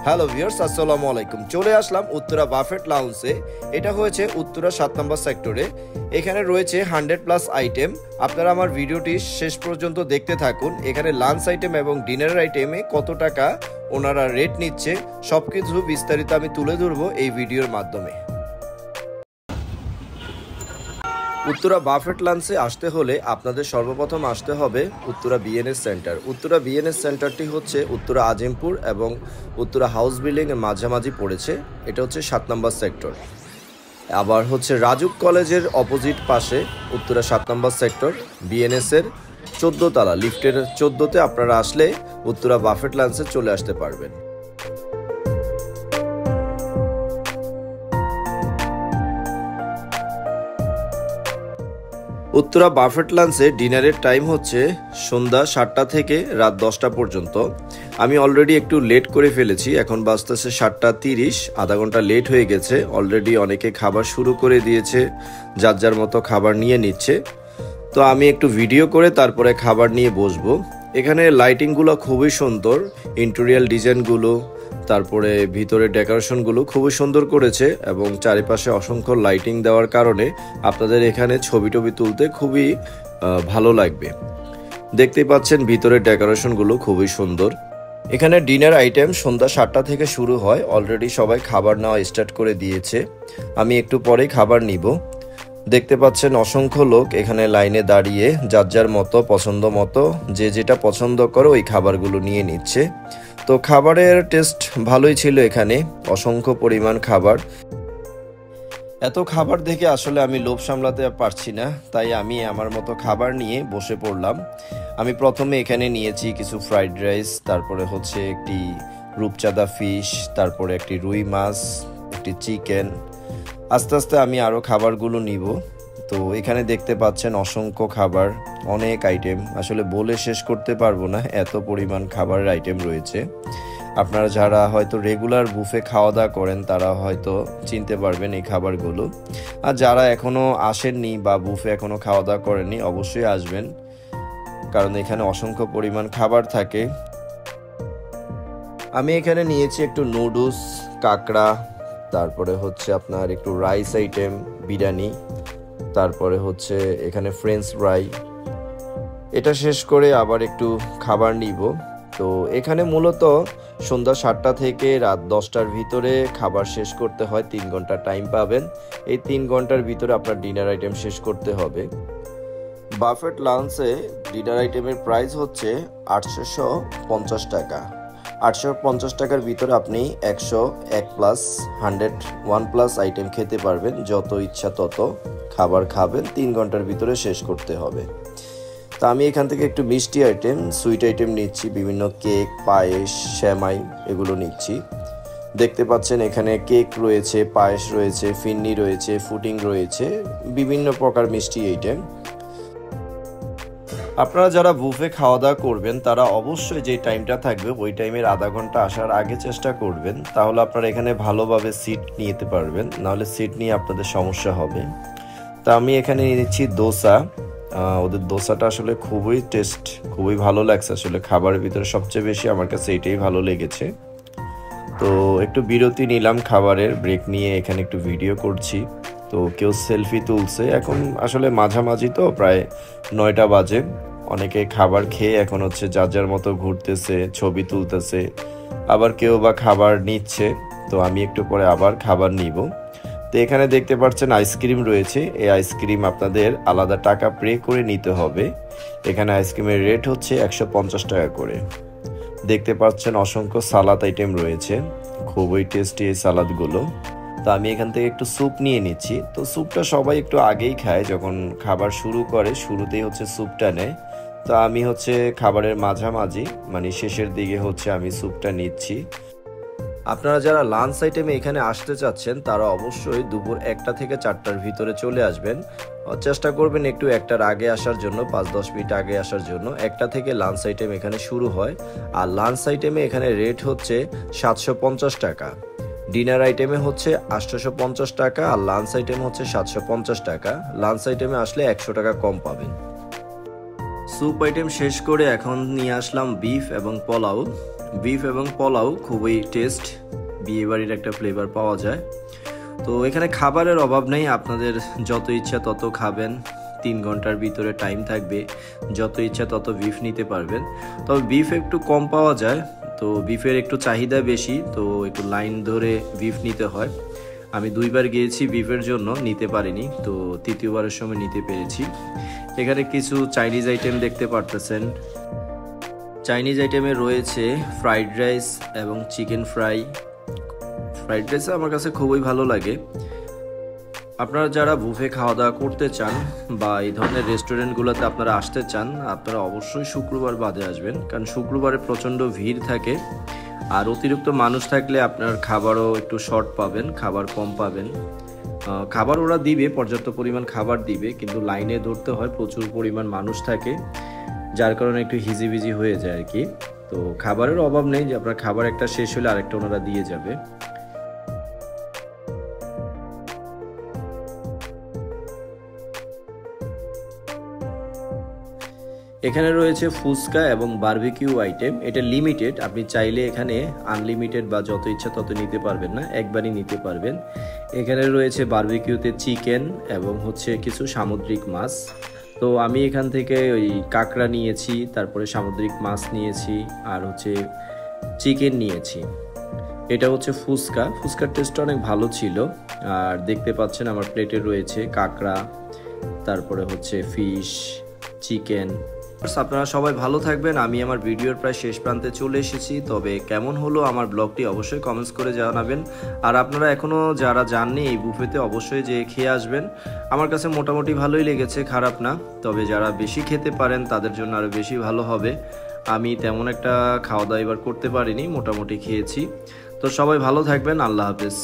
Hello viewers, আসসালামু আলাইকুম। চলে আসলাম উত্তরা বাফেট লাউঞ্জে। এটা হয়েছে উত্তরা 7 নম্বর সেক্টরে। এখানে রয়েছে 100+ আইটেম। আপনারা আমার ভিডিওটি শেষ পর্যন্ত দেখতে থাকুন। এখানে লাঞ্চ আইটেম এবং ডিনার আইটেমে কত টাকা ওনারা রেট নিচ্ছে সবকিছু বিস্তারিত আমি তুলে ধরবো এই ভিডিওর মাধ্যমে। উত্তরা বাফেট লাঞ্চে আসতে হলে আপনাদের সর্বপ্রথম আসতে হবে Uttara BNS centre. Uttara BNS সেন্টারটি হচ্ছে উত্তরা আজিমপুর এবং উত্তরা হাউস বিল্ডিংয়ের মাঝামাঝি পড়েছে। এটা হচ্ছে 7 নম্বর সেক্টর। আবার হচ্ছে রাজুক কলেজের অপোজিট পাশে উত্তরা 7 নম্বর সেক্টর বিএনএসের 14 তলা লিফটের 14তে আপনারা আসলে উত্তরা বাফেট লাঞ্চে চলে আসতে পারবেন। উত্তরা বাফেট লাঞ্চে ডিনারের টাইম হচ্ছে সন্ধ্যা 7টা থেকে রাত 10টা পর্যন্ত। আমি অলরেডি একটু লেট করে ফেলেছি, এখন বাজতেছে 7:30, আধা ঘন্টা লেট হয়ে গেছে। অলরেডি অনেকে খাবার শুরু করে দিয়েছে, যার যার মতো খাবার নিয়ে নিচ্ছে। তো আমি একটু ভিডিও করে তারপরে খাবার নিয়ে বসবো। এখানে লাইটিংগুলো খুবই সুন্দর, ইন্টেরিয়াল ডিজাইনগুলো, তারপরে ভিতরে ডেকোরেশনগুলো খুবই সুন্দর করেছে এবং চারিপাশে অসংখ্য লাইটিং দেওয়ার কারণে আপনাদের এখানে ছবি টবি তুলতে খুবই ভালো লাগবে। দেখতেই পাচ্ছেন ভিতরের ডেকোরেশনগুলো খুবই সুন্দর। এখানে ডিনার আইটেম সন্ধ্যা 7টা থেকে শুরু হয়। অলরেডি সবাই খাবার নেওয়া স্টার্ট করে দিয়েছে। আমি একটু পরেই খাবার নিব। দেখতে পাচ্ছেন অসংখ্য লোক এখানে লাইনে দাঁড়িয়ে যার যার মতো পছন্দ মতো যে যেটা পছন্দ করে ওই খাবারগুলো নিয়ে নিচ্ছে। তো খাবারের টেস্ট ভালোই ছিল, এখানে অসংখ্য পরিমাণ খাবার। এত খাবার দেখে আসলে আমি লোভ সামলাতে পারছি না, তাই আমি আমার মতো খাবার নিয়ে বসে পড়লাম। আমি প্রথমে এখানে নিয়েছি কিছু ফ্রাইড রাইস, তারপরে হচ্ছে একটি রূপচাঁদা ফিশ, তারপরে একটি রুই মাছ, একটি চিকেন। আস্তে আস্তে আমি আরও খাবারগুলো নিব। তো এখানে দেখতে পাচ্ছেন অসংখ্য খাবার, অনেক আইটেম, আসলে বলে শেষ করতে পারবো না, এত পরিমাণ খাবারের আইটেম রয়েছে। আপনারা যারা হয়তো রেগুলার বুফে খাওয়া দাওয়া করেন তারা হয়তো চিনতে পারবেন এই খাবারগুলো। আর যারা এখনও আসেননি বা বুফে এখনও খাওয়া দাওয়া করেননি অবশ্যই আসবেন, কারণ এখানে অসংখ্য পরিমাণ খাবার থাকে। আমি এখানে নিয়েছি একটু নুডলস, কাঁকড়া, তারপরে হচ্ছে আপনার একটু রাইস আইটেম, বিরিয়ানি, তারপরে হচ্ছে এখানে ফ্রেঞ্চ ফ্রাই। এটা শেষ করে আবার একটু খাবার নিব। তো এখানে মূলত সন্ধ্যা 7টা থেকে রাত 10টার ভিতরে খাবার শেষ করতে হয়। 3 ঘন্টা টাইম পাবেন। এই 3 ঘন্টার ভিতরে আপনার ডিনার আইটেম শেষ করতে হবে। বাফেট লাঞ্চে ডিনার আইটেমের প্রাইস হচ্ছে 850 টাকা। 850 টাকার ভিতরে আপনি 100, 1+, 100, 1+ আইটেম খেতে পারবেন। যত ইচ্ছা তত খাবার খাবেন, 3 ঘন্টার ভিতরে শেষ করতে হবে। তা আমি এখান থেকে একটু মিষ্টি আইটেম, সুইট আইটেম নিচ্ছি, বিভিন্ন কেক, পায়েস, সেমাই এগুলো নিচ্ছি। দেখতে পাচ্ছেন এখানে কেক রয়েছে, পায়েস রয়েছে, ফিন্নি রয়েছে, ফুডিং রয়েছে, বিভিন্ন প্রকার মিষ্টি আইটেম। আপনারা যারা বুফে খাওয়া দাওয়া করবেন তারা অবশ্যই যে টাইমটা থাকবে ওই টাইমের আধা ঘন্টা আসার আগে চেষ্টা করবেন, তাহলে আপনারা এখানে ভালোভাবে সিট নিতে পারবেন, নাহলে সিট নিয়ে আপনাদের সমস্যা হবে। তা আমি এখানে নিচ্ছি দোসা। ওদের দোসাটা আসলে খুবই টেস্ট, খুবই ভালো লাগছে। আসলে খাবারের ভিতরে সবচেয়ে বেশি আমার কাছে এটাই ভালো লেগেছে। তো একটু বিরতি নিলাম খাবারের, ব্রেক নিয়ে এখানে একটু ভিডিও করছি। তো কেউ সেলফি তুলছে, এখন আসলে মাঝামাঝি তো প্রায় 9টা বাজে। অনেকে খাবার খেয়ে এখন হচ্ছে যার যার মতো ঘুরতেছে, ছবি তুলতেছে, আবার কেউ বা খাবার নিচ্ছে। তো আমি একটু পরে আবার খাবার নিব। তো এখানে দেখতে পাচ্ছেন আইসক্রিম রয়েছে। এই আইসক্রিম আপনাদের আলাদা টাকা পে করে নিতে হবে। এখানে আইসক্রিমের রেট হচ্ছে 150 টাকা করে। দেখতে পাচ্ছেন অসংখ্য সালাদ আইটেম রয়েছে, খুবই টেস্টি এই সালাদগুলো। তো আমি এখান থেকে একটু স্যুপ নিয়ে নিচ্ছি। তো স্যুপটা সবাই একটু আগেই খায়, যখন খাবার শুরু করে শুরুতেই হচ্ছে স্যুপটা নেয়। তো আমি হচ্ছে খাবারের মাঝামাঝি মানে শেষের দিকে হচ্ছে আমি স্যুপটা নিচ্ছি। আপনারা যারা লাঞ্চ আইটেমে এখানে আসতে চাচ্ছেন তারা অবশ্যই দুপুর 1টা থেকে 4টার ভিতরে চলে আসবেন। চেষ্টা করবেন একটু 1টার আগে আসার জন্য, 5-10 মিনিট আগে আসার জন্য। 1টা থেকে লাঞ্চ আইটেম এখানে শুরু হয়। আর লাঞ্চ আইটেমে এখানে রেট হচ্ছে 750 টাকা। ডিনার আইটেমে হচ্ছে 850 টাকা আর লাঞ্চ আইটেম হচ্ছে 750 টাকা। লাঞ্চ আইটেমে আসলে 100 টাকা কম পাবেন। স্যুপ আইটেম শেষ করে এখন নিয়ে আসলাম বিফ এবং পোলাও। বিফ এবং পোলাও খুবই টেস্ট, বিয়েবাড়ির একটা ফ্লেভার পাওয়া যায়। তো এখানে খাবারের অভাব নেই, আপনাদের যত ইচ্ছা তত খাবেন, 3 ঘন্টার ভিতরে টাইম থাকবে, যত ইচ্ছা তত বিফ নিতে পারবেন। তবে বিফ একটু কম পাওয়া যায়, তো বিফের একটু চাহিদা বেশি, তো একটু লাইন ধরে বিফ নিতে হয়। আমি 2বার গিয়েছি বিফের জন্য, নিতে পারিনি, তো 3য়বারের সময় নিতে পেরেছি। এখানে কিছু চাইনিজ আইটেম দেখতে পারতেছেন। চাইনিজ আইটেমে রয়েছে ফ্রাইড রাইস এবং চিকেন ফ্রাই। ফ্রাইড রাইস আমার কাছে খুবই ভালো লাগে। আপনারা যারা বুফে খাওয়া দাওয়া করতে চান বা এই ধরনের রেস্টুরেন্টগুলোতে আপনারা আসতে চান, আপনারা অবশ্যই শুক্রবার বাদে আসবেন, কারণ শুক্রবারে প্রচণ্ড ভিড় থাকে। আর অতিরিক্ত মানুষ থাকলে আপনার খাবারও একটু শর্ট পাবেন, খাবার কম পাবেন। খাবার ওরা দিবে, পর্যাপ্ত পরিমাণ খাবার দিবে, কিন্তু লাইনে ধরতে হয়, প্রচুর পরিমাণ মানুষ থাকে, যার কারণে একটু হিজিবিজি হয়ে যায় আর কি। তো খাবারের অভাব নেই, যে আপনার খাবার একটা শেষ হলে আরেকটা ওনারা দিয়ে যাবে। এখানে রয়েছে ফুচকা এবং বারবিকিউ আইটেম। এটা লিমিটেড, আপনি চাইলে এখানে আনলিমিটেড বা যত ইচ্ছা তত নিতে পারবেন না, একবারই নিতে পারবেন। এখানে রয়েছে বারবিকিউতে চিকেন এবং হচ্ছে কিছু সামুদ্রিক মাছ। তো আমি এখান থেকে ওই কাঁকড়া নিয়েছি, তারপরে সামুদ্রিক মাছ নিয়েছি, আর হচ্ছে চিকেন নিয়েছি। এটা হচ্ছে ফুচকা। ফুচকার টেস্টটা অনেক ভালো ছিল। আর দেখতে পাচ্ছেন আমার প্লেটে রয়েছে কাঁকড়া, তারপরে হচ্ছে ফিশ, চিকেন। আপনারা সবাই ভালো থাকবেন। আমি আমার ভিডিওর প্রায় শেষ প্রান্তে চলে এসেছি। তবে কেমন হলো আমার ব্লগটি অবশ্যই কমেন্টস করে জানাবেন। আর আপনারা এখনও যারা যাননি এই বুফেতে, অবশ্যই যে খেয়ে আসবেন। আমার কাছে মোটামুটি ভালোই লেগেছে, খারাপ না। তবে যারা বেশি খেতে পারেন তাদের জন্য আরও বেশি ভালো হবে। আমি তেমন একটা খাওয়া দাওয়া এবার করতে পারিনি, মোটামুটি খেয়েছি। তো সবাই ভালো থাকবেন, আল্লাহ হাফেজ।